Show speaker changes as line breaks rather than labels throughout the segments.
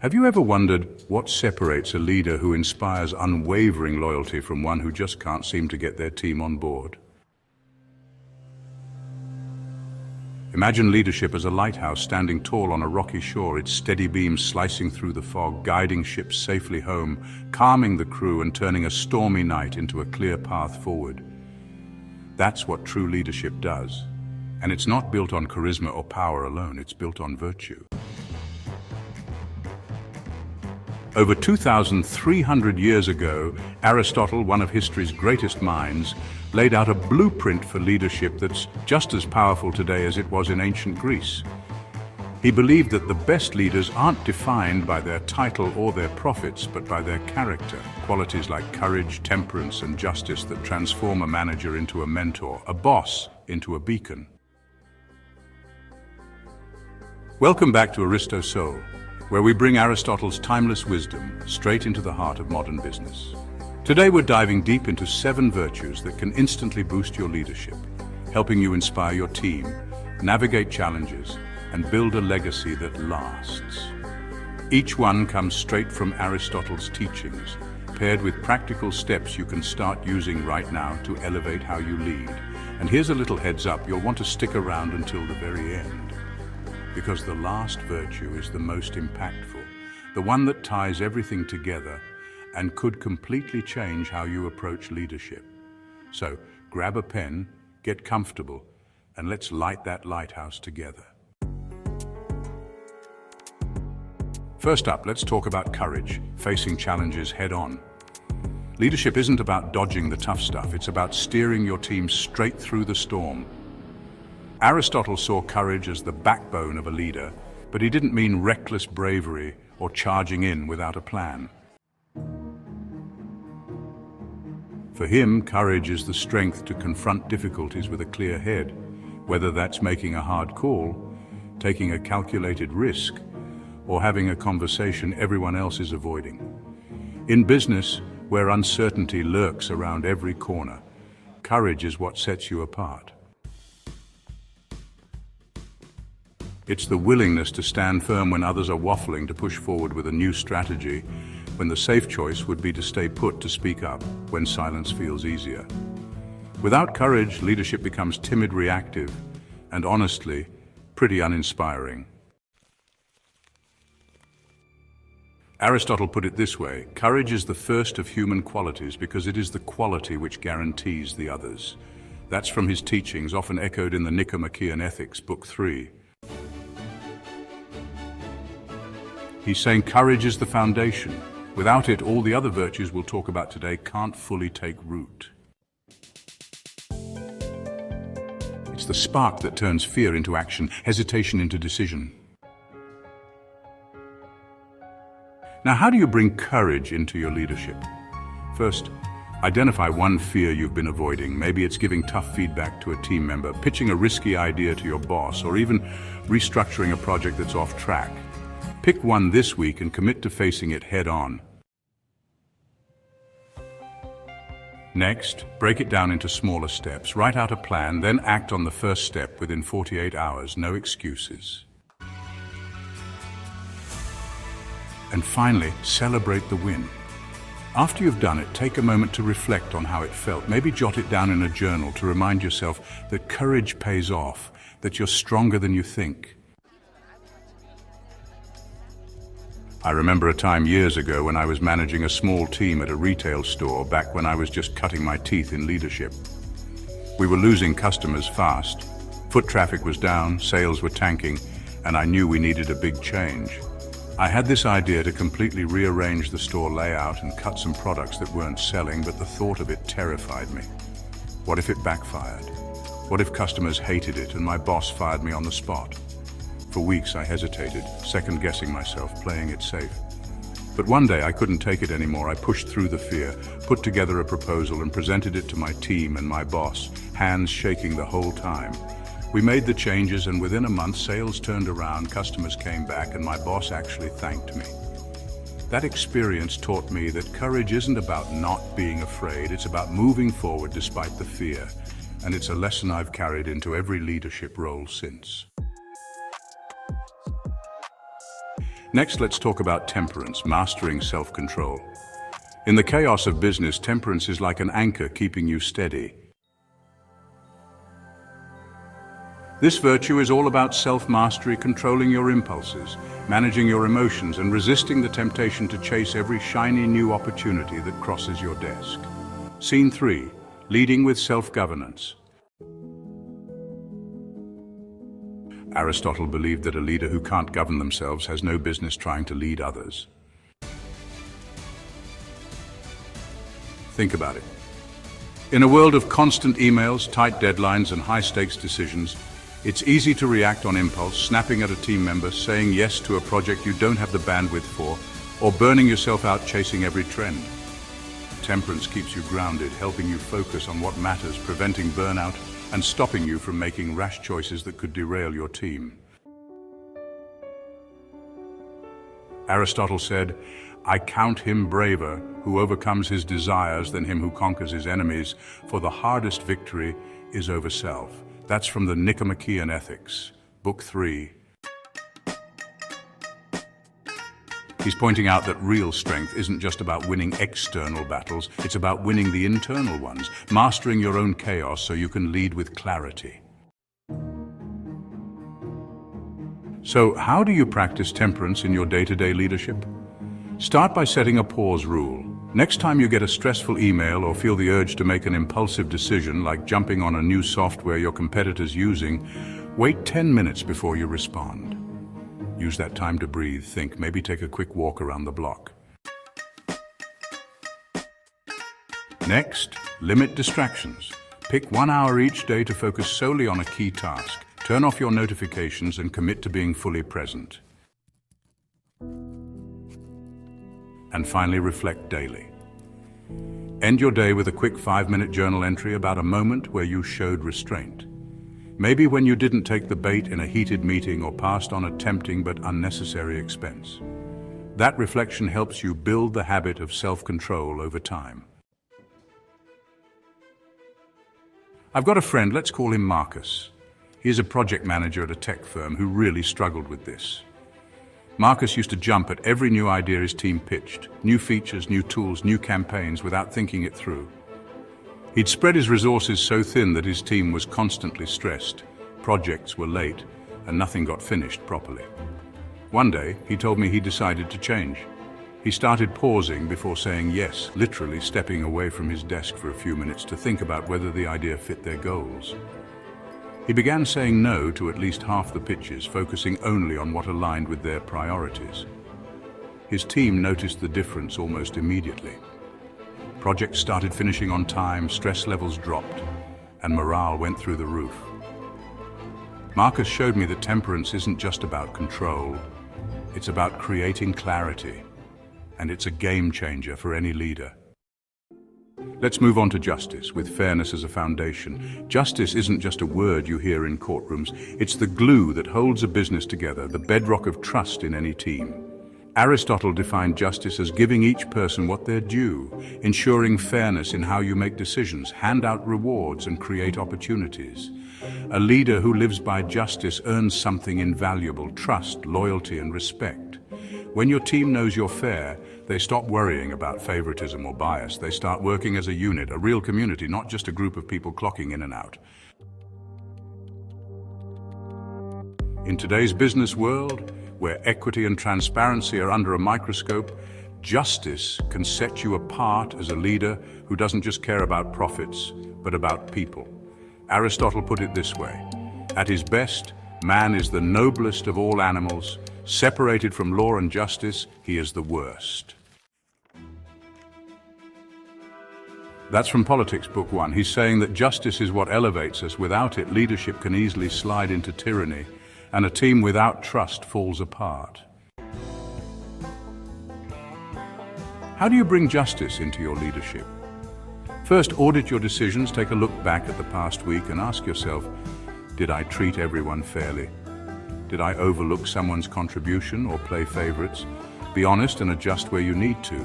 Have you ever wondered what separates a leader who inspires unwavering loyalty from one who just can't seem to get their team on board? Imagine leadership as a lighthouse standing tall on a rocky shore, its steady beams slicing through the fog, guiding ships safely home, calming the crew and turning a stormy night into a clear path forward. That's what true leadership does. And it's not built on charisma or power alone, it's built on virtue. Over 2,300 years ago, Aristotle, one of history's greatest minds, laid out a blueprint for leadership that's just as powerful today as it was in ancient Greece. He believed that the best leaders aren't defined by their title or their profits, but by their character, qualities like courage, temperance, and justice that transform a manager into a mentor, a boss into a beacon. Welcome back to Aristo Soul, where we bring Aristotle's timeless wisdom straight into the heart of modern business. Today we're diving deep into 7 virtues that can instantly boost your leadership, helping you inspire your team, navigate challenges, and build a legacy that lasts. Each one comes straight from Aristotle's teachings, paired with practical steps you can start using right now to elevate how you lead. And here's a little heads up, you'll want to stick around until the very end, because the last virtue is the most impactful, the one that ties everything together and could completely change how you approach leadership. So grab a pen, get comfortable, and let's light that lighthouse together. First up, let's talk about courage, facing challenges head-on. Leadership isn't about dodging the tough stuff, it's about steering your team straight through the storm. Aristotle saw courage as the backbone of a leader, but he didn't mean reckless bravery or charging in without a plan. For him, courage is the strength to confront difficulties with a clear head, whether that's making a hard call, taking a calculated risk, or having a conversation everyone else is avoiding. In business, where uncertainty lurks around every corner, courage is what sets you apart. It's the willingness to stand firm when others are waffling, to push forward with a new strategy, when the safe choice would be to stay put, to speak up when silence feels easier. Without courage, leadership becomes timid, reactive, and honestly, pretty uninspiring. Aristotle put it this way: courage is the first of human qualities because it is the quality which guarantees the others. That's from his teachings, often echoed in the Nicomachean Ethics, Book 3. He's saying courage is the foundation. Without it, all the other virtues we'll talk about today can't fully take root. It's the spark that turns fear into action, hesitation into decision. Now, how do you bring courage into your leadership? First, identify one fear you've been avoiding. Maybe it's giving tough feedback to a team member, pitching a risky idea to your boss, or even restructuring a project that's off track. Pick one this week and commit to facing it head-on. Next, break it down into smaller steps. Write out a plan, then act on the first step within 48 hours. No excuses. And finally, celebrate the win. After you've done it, take a moment to reflect on how it felt. Maybe jot it down in a journal to remind yourself that courage pays off, that you're stronger than you think. I remember a time years ago when I was managing a small team at a retail store, back when I was just cutting my teeth in leadership. We were losing customers fast. Foot traffic was down, sales were tanking, and I knew we needed a big change. I had this idea to completely rearrange the store layout and cut some products that weren't selling, but the thought of it terrified me. What if it backfired? What if customers hated it and my boss fired me on the spot? For weeks I hesitated, second-guessing myself, playing it safe. But one day I couldn't take it anymore. I pushed through the fear, put together a proposal and presented it to my team and my boss, hands shaking the whole time. We made the changes and within a month sales turned around, customers came back, and my boss actually thanked me. That experience taught me that courage isn't about not being afraid, it's about moving forward despite the fear. And it's a lesson I've carried into every leadership role since. Next, let's talk about temperance, mastering self-control. In the chaos of business, temperance is like an anchor keeping you steady. This virtue is all about self-mastery, controlling your impulses, managing your emotions, and resisting the temptation to chase every shiny new opportunity that crosses your desk. Scene 3. Leading with self-governance. Aristotle believed that a leader who can't govern themselves has no business trying to lead others. Think about it. In a world of constant emails, tight deadlines, and high-stakes decisions, it's easy to react on impulse, snapping at a team member, saying yes to a project you don't have the bandwidth for, or burning yourself out chasing every trend. Temperance keeps you grounded, helping you focus on what matters, preventing burnout, and stopping you from making rash choices that could derail your team. Aristotle said, "I count him braver who overcomes his desires than him who conquers his enemies, for the hardest victory is over self." That's from the Nicomachean Ethics, Book 3. He's pointing out that real strength isn't just about winning external battles, it's about winning the internal ones, mastering your own chaos so you can lead with clarity. So, how do you practice temperance in your day-to-day leadership? Start by setting a pause rule. Next time you get a stressful email or feel the urge to make an impulsive decision, like jumping on a new software your competitor's using, wait 10 minutes before you respond. Use that time to breathe, think, maybe take a quick walk around the block. Next, limit distractions. Pick 1 hour each day to focus solely on a key task. Turn off your notifications and commit to being fully present. And finally, reflect daily. End your day with a quick 5-minute journal entry about a moment where you showed restraint. Maybe when you didn't take the bait in a heated meeting or passed on a tempting but unnecessary expense. That reflection helps you build the habit of self-control over time. I've got a friend, let's call him Marcus. He is a project manager at a tech firm who really struggled with this. Marcus used to jump at every new idea his team pitched, new features, new tools, new campaigns, without thinking it through. He'd spread his resources so thin that his team was constantly stressed, projects were late, and nothing got finished properly. One day, he told me he decided to change. He started pausing before saying yes, literally stepping away from his desk for a few minutes to think about whether the idea fit their goals. He began saying no to at least half the pitches, focusing only on what aligned with their priorities. His team noticed the difference almost immediately. Projects started finishing on time, stress levels dropped, and morale went through the roof. Marcus showed me that temperance isn't just about control, it's about creating clarity, and it's a game changer for any leader. Let's move on to justice, with fairness as a foundation. Justice isn't just a word you hear in courtrooms, it's the glue that holds a business together, the bedrock of trust in any team. Aristotle defined justice as giving each person what they're due, ensuring fairness in how you make decisions, hand out rewards, and create opportunities. A leader who lives by justice earns something invaluable: trust, loyalty, and respect. When your team knows you're fair, they stop worrying about favoritism or bias. They start working as a unit, a real community, not just a group of people clocking in and out. In today's business world, where equity and transparency are under a microscope, justice can set you apart as a leader who doesn't just care about profits, but about people. Aristotle put it this way: at his best, man is the noblest of all animals. Separated from law and justice, he is the worst. That's from Politics, Book 1. He's saying that justice is what elevates us. Without it, leadership can easily slide into tyranny, and a team without trust falls apart. How do you bring justice into your leadership? First, audit your decisions. Take a look back at the past week and ask yourself, did I treat everyone fairly? Did I overlook someone's contribution or play favorites? Be honest and adjust where you need to.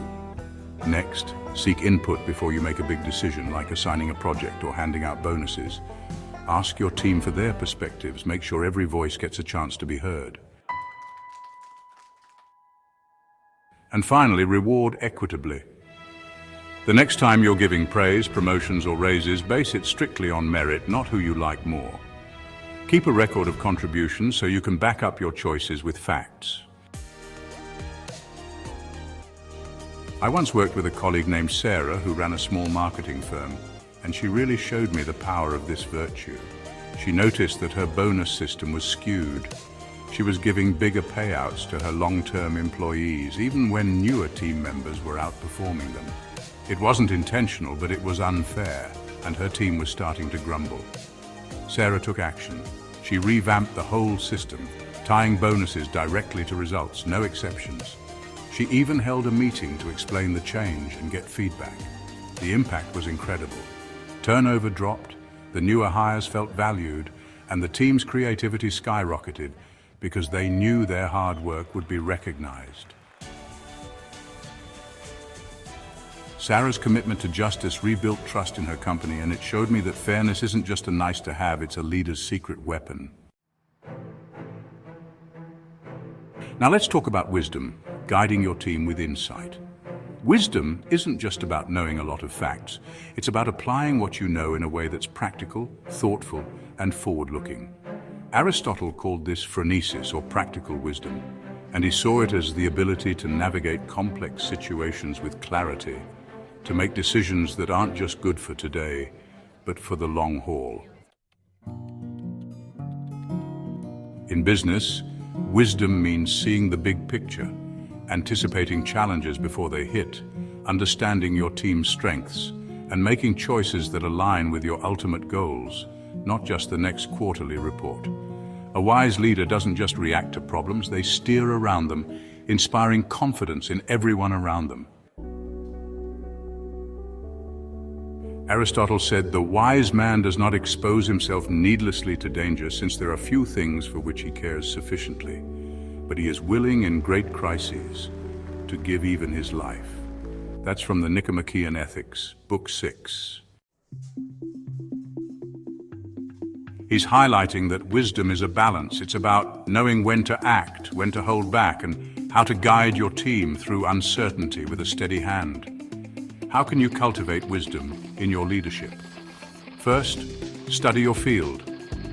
Next, seek input before you make a big decision, like assigning a project or handing out bonuses. Ask your team for their perspectives. Make sure every voice gets a chance to be heard. And finally, reward equitably. The next time you're giving praise, promotions or raises, base it strictly on merit, not who you like more. Keep a record of contributions so you can back up your choices with facts. I once worked with a colleague named Sarah who ran a small marketing firm, and she really showed me the power of this virtue. She noticed that her bonus system was skewed. She was giving bigger payouts to her long-term employees, even when newer team members were outperforming them. It wasn't intentional, but it was unfair, and her team was starting to grumble. Sarah took action. She revamped the whole system, tying bonuses directly to results, no exceptions. She even held a meeting to explain the change and get feedback. The impact was incredible. Turnover dropped, the newer hires felt valued, and the team's creativity skyrocketed because they knew their hard work would be recognized. Sarah's commitment to justice rebuilt trust in her company, and it showed me that fairness isn't just a nice to have, it's a leader's secret weapon. Now let's talk about wisdom, guiding your team with insight. Wisdom isn't just about knowing a lot of facts. It's about applying what you know in a way that's practical, thoughtful, and forward-looking. Aristotle called this phronesis, or practical wisdom, and he saw it as the ability to navigate complex situations with clarity, to make decisions that aren't just good for today, but for the long haul. In business, wisdom means seeing the big picture, anticipating challenges before they hit, understanding your team's strengths, and making choices that align with your ultimate goals, not just the next quarterly report. A wise leader doesn't just react to problems, they steer around them, inspiring confidence in everyone around them. Aristotle said, "The wise man does not expose himself needlessly to danger, since there are few things for which he cares sufficiently. But he is willing in great crises to give even his life." That's from the Nicomachean Ethics, Book 6. He's highlighting that wisdom is a balance. It's about knowing when to act, when to hold back, and how to guide your team through uncertainty with a steady hand. How can you cultivate wisdom in your leadership? First, study your field.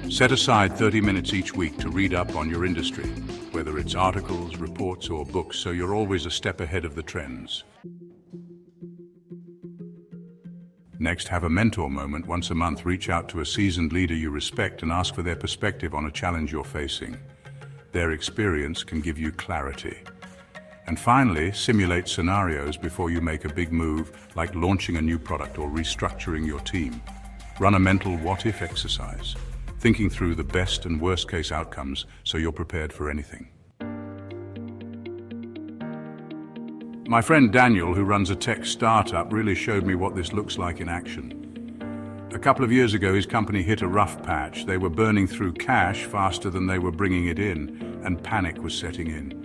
Set aside 30 minutes each week to read up on your industry, whether it's articles, reports, or books, so you're always a step ahead of the trends. Next, have a mentor moment. Once a month, reach out to a seasoned leader you respect and ask for their perspective on a challenge you're facing. Their experience can give you clarity. And finally, simulate scenarios before you make a big move, like launching a new product or restructuring your team. Run a mental what-if exercise, thinking through the best and worst-case outcomes so you're prepared for anything. My friend Daniel, who runs a tech startup, really showed me what this looks like in action. A couple of years ago, his company hit a rough patch. They were burning through cash faster than they were bringing it in, and panic was setting in.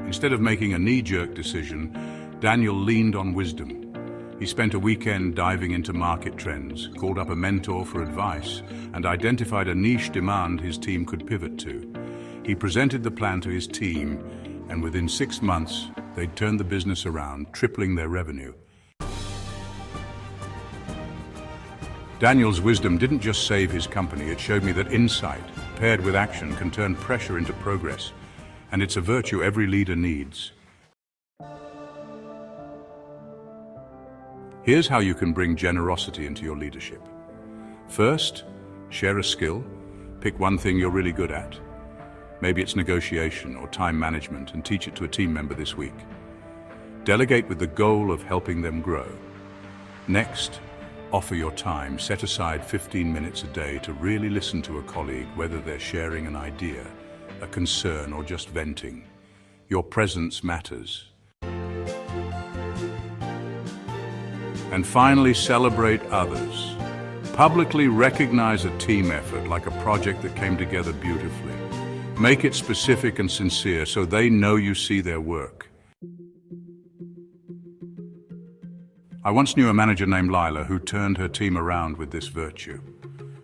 Instead of making a knee-jerk decision, Daniel leaned on wisdom. He spent a weekend diving into market trends, called up a mentor for advice, and identified a niche demand his team could pivot to. He presented the plan to his team, and within 6 months, they'd turned the business around, tripling their revenue. Daniel's wisdom didn't just save his company, it showed me that insight, paired with action, can turn pressure into progress. And it's a virtue every leader needs. Here's how you can bring generosity into your leadership. First, share a skill. Pick one thing you're really good at. Maybe it's negotiation or time management, and teach it to a team member this week. Delegate with the goal of helping them grow. Next, offer your time. Set aside 15 minutes a day to really listen to a colleague, whether they're sharing an idea, a concern, or just venting. Your presence matters. And finally, celebrate others. Publicly recognize a team effort, like a project that came together beautifully. Make it specific and sincere so they know you see their work. I once knew a manager named Lila who turned her team around with this virtue.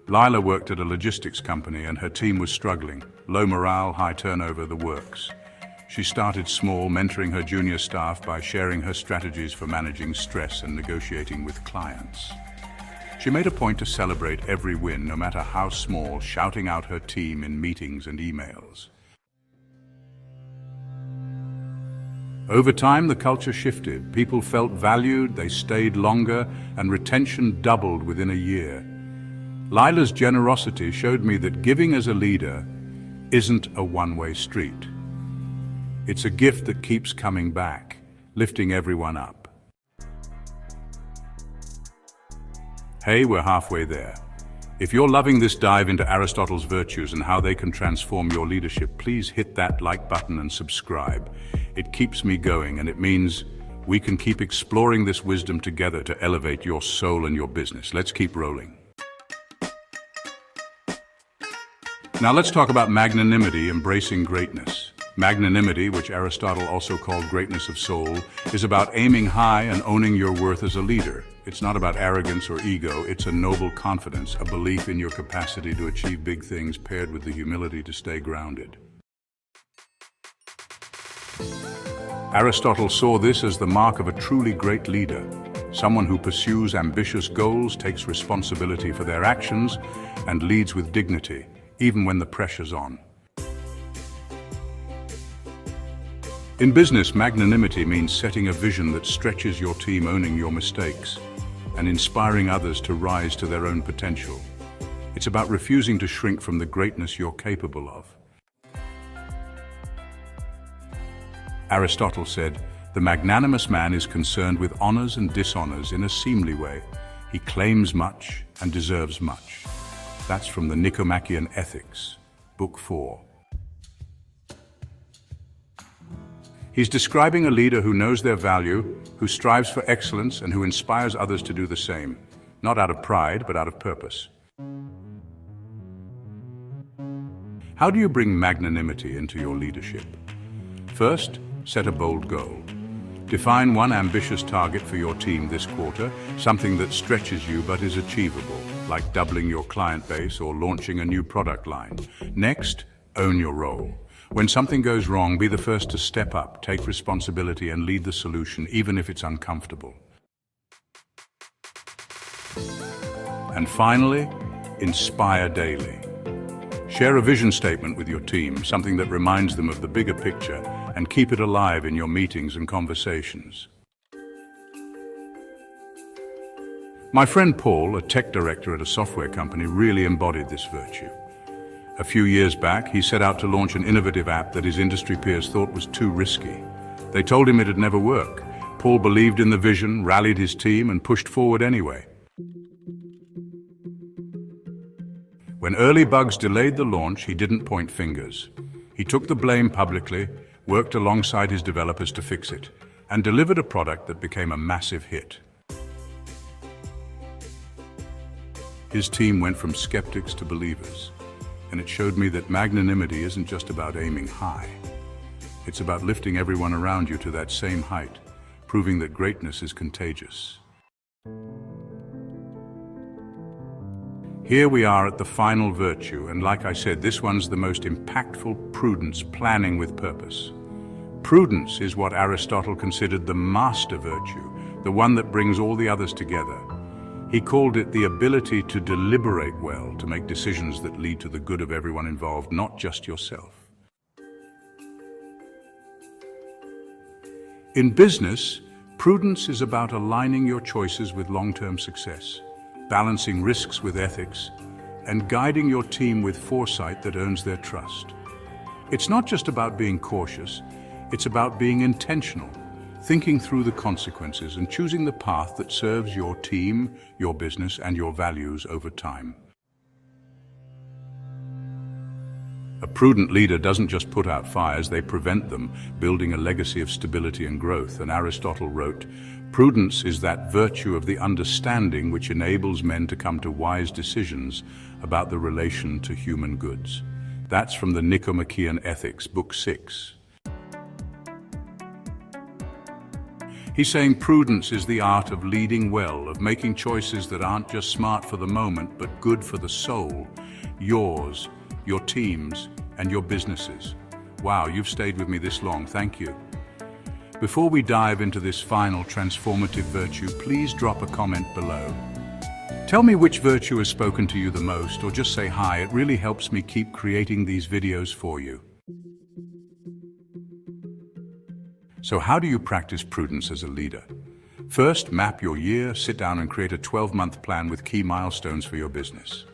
Lila worked at a logistics company and her team was struggling. Low morale, high turnover, the works. She started small, mentoring her junior staff by sharing her strategies for managing stress and negotiating with clients. She made a point to celebrate every win, no matter how small, shouting out her team in meetings and emails. Over time, the culture shifted. People felt valued, they stayed longer, and retention doubled within a year. Lila's generosity showed me that giving as a leader isn't a one-way street. It's a gift that keeps coming back, lifting everyone up. Hey, we're halfway there. If you're loving this dive into Aristotle's virtues and how they can transform your leadership, please hit that like button and subscribe. It keeps me going, and it means we can keep exploring this wisdom together to elevate your soul and your business. Let's keep rolling. Now let's talk about magnanimity, embracing greatness. Magnanimity, which Aristotle also called greatness of soul, is about aiming high and owning your worth as a leader. It's not about arrogance or ego, it's a noble confidence, a belief in your capacity to achieve big things paired with the humility to stay grounded. Aristotle saw this as the mark of a truly great leader, someone who pursues ambitious goals, takes responsibility for their actions, and leads with dignity, even when the pressure's on. In business, magnanimity means setting a vision that stretches your team, owning your mistakes, and inspiring others to rise to their own potential. It's about refusing to shrink from the greatness you're capable of. Aristotle said, "The magnanimous man is concerned with honors and dishonors in a seemly way. He claims much and deserves much." That's from the Nicomachean Ethics, Book 4. He's describing a leader who knows their value, who strives for excellence, and who inspires others to do the same, not out of pride, but out of purpose. How do you bring magnanimity into your leadership? First, set a bold goal. Define one ambitious target for your team this quarter, something that stretches you but is achievable, like doubling your client base or launching a new product line. Next, own your role. When something goes wrong, be the first to step up, take responsibility, and lead the solution, even if it's uncomfortable. And finally, inspire daily. Share a vision statement with your team, something that reminds them of the bigger picture, and keep it alive in your meetings and conversations. My friend Paul, a tech director at a software company, really embodied this virtue. A few years back, he set out to launch an innovative app that his industry peers thought was too risky. They told him it'd never work. Paul believed in the vision, rallied his team, and pushed forward anyway. When early bugs delayed the launch, he didn't point fingers. He took the blame publicly, worked alongside his developers to fix it, and delivered a product that became a massive hit. His team went from skeptics to believers. And it showed me that magnanimity isn't just about aiming high. It's about lifting everyone around you to that same height, proving that greatness is contagious. Here we are at the final virtue, and like I said, this one's the most impactful: prudence, planning with purpose. Prudence is what Aristotle considered the master virtue, the one that brings all the others together. He called it the ability to deliberate well, to make decisions that lead to the good of everyone involved, not just yourself. In business, prudence is about aligning your choices with long-term success, balancing risks with ethics, and guiding your team with foresight that earns their trust. It's not just about being cautious, it's about being intentional, thinking through the consequences and choosing the path that serves your team, your business, and your values over time. A prudent leader doesn't just put out fires, they prevent them, building a legacy of stability and growth. And Aristotle wrote, "Prudence is that virtue of the understanding which enables men to come to wise decisions about the relation to human goods." That's from the Nicomachean Ethics, Book 6. He's saying prudence is the art of leading well, of making choices that aren't just smart for the moment, but good for the soul, yours, your teams, and your businesses. Wow, you've stayed with me this long, thank you. Before we dive into this final transformative virtue, please drop a comment below. Tell me which virtue has spoken to you the most, or just say hi. It really helps me keep creating these videos for you. So how do you practice prudence as a leader? First, map your year, sit down and create a 12-month plan with key milestones for your business.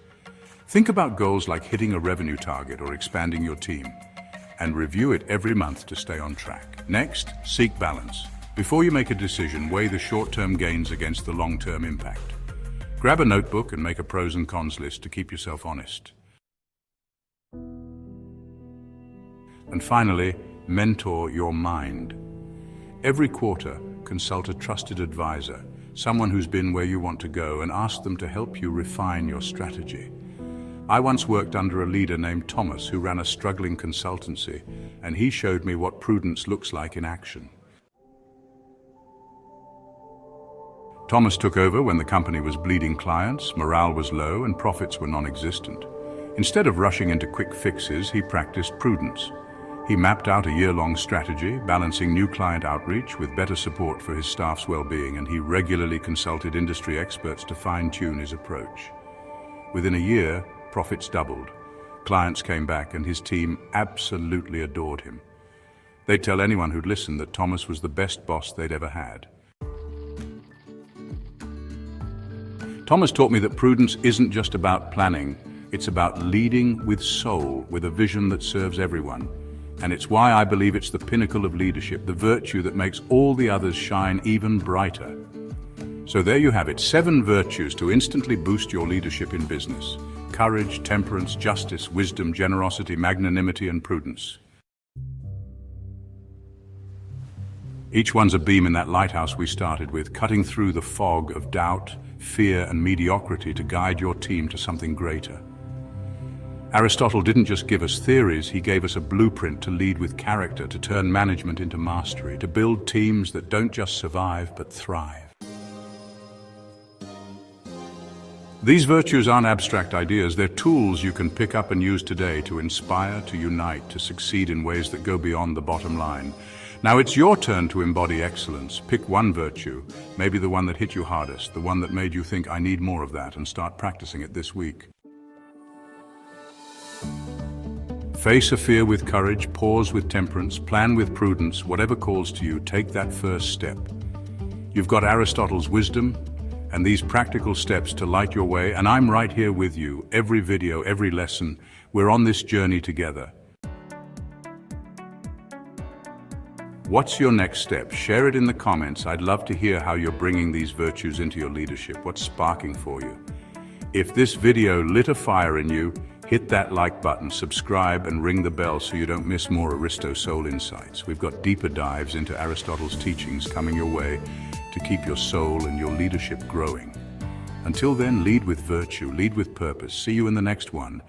Think about goals like hitting a revenue target or expanding your team, and review it every month to stay on track. Next, seek balance. Before you make a decision, weigh the short-term gains against the long-term impact. Grab a notebook and make a pros and cons list to keep yourself honest. And finally, mentor your mind. Every quarter, consult a trusted advisor, someone who's been where you want to go, and ask them to help you refine your strategy. I once worked under a leader named Thomas who ran a struggling consultancy, and he showed me what prudence looks like in action. Thomas took over when the company was bleeding clients, morale was low, and profits were non-existent. Instead of rushing into quick fixes, he practiced prudence. He mapped out a year-long strategy, balancing new client outreach with better support for his staff's well-being, and he regularly consulted industry experts to fine-tune his approach. Within a year, profits doubled. Clients came back, and his team absolutely adored him. They'd tell anyone who'd listen that Thomas was the best boss they'd ever had. Thomas taught me that prudence isn't just about planning, it's about leading with soul, with a vision that serves everyone. And it's why I believe it's the pinnacle of leadership, the virtue that makes all the others shine even brighter. So there you have it, 7 virtues to instantly boost your leadership in business. Courage, temperance, justice, wisdom, generosity, magnanimity, and prudence. Each one's a beam in that lighthouse we started with, cutting through the fog of doubt, fear, and mediocrity to guide your team to something greater. Aristotle didn't just give us theories, he gave us a blueprint to lead with character, to turn management into mastery, to build teams that don't just survive but thrive. These virtues aren't abstract ideas, they're tools you can pick up and use today to inspire, to unite, to succeed in ways that go beyond the bottom line. Now it's your turn to embody excellence. Pick one virtue, maybe the one that hit you hardest, the one that made you think, I need more of that, and start practicing it this week. Face a fear with courage, pause with temperance, plan with prudence, whatever calls to you, take that first step. You've got Aristotle's wisdom and these practical steps to light your way, and I'm right here with you. Every video, every lesson, we're on this journey together. What's your next step? Share it in the comments. I'd love to hear how you're bringing these virtues into your leadership. What's sparking for you? If this video lit a fire in you, hit that like button, subscribe, and ring the bell so you don't miss more Aristo Soul insights. We've got deeper dives into Aristotle's teachings coming your way to keep your soul and your leadership growing. Until then, lead with virtue, lead with purpose. See you in the next one.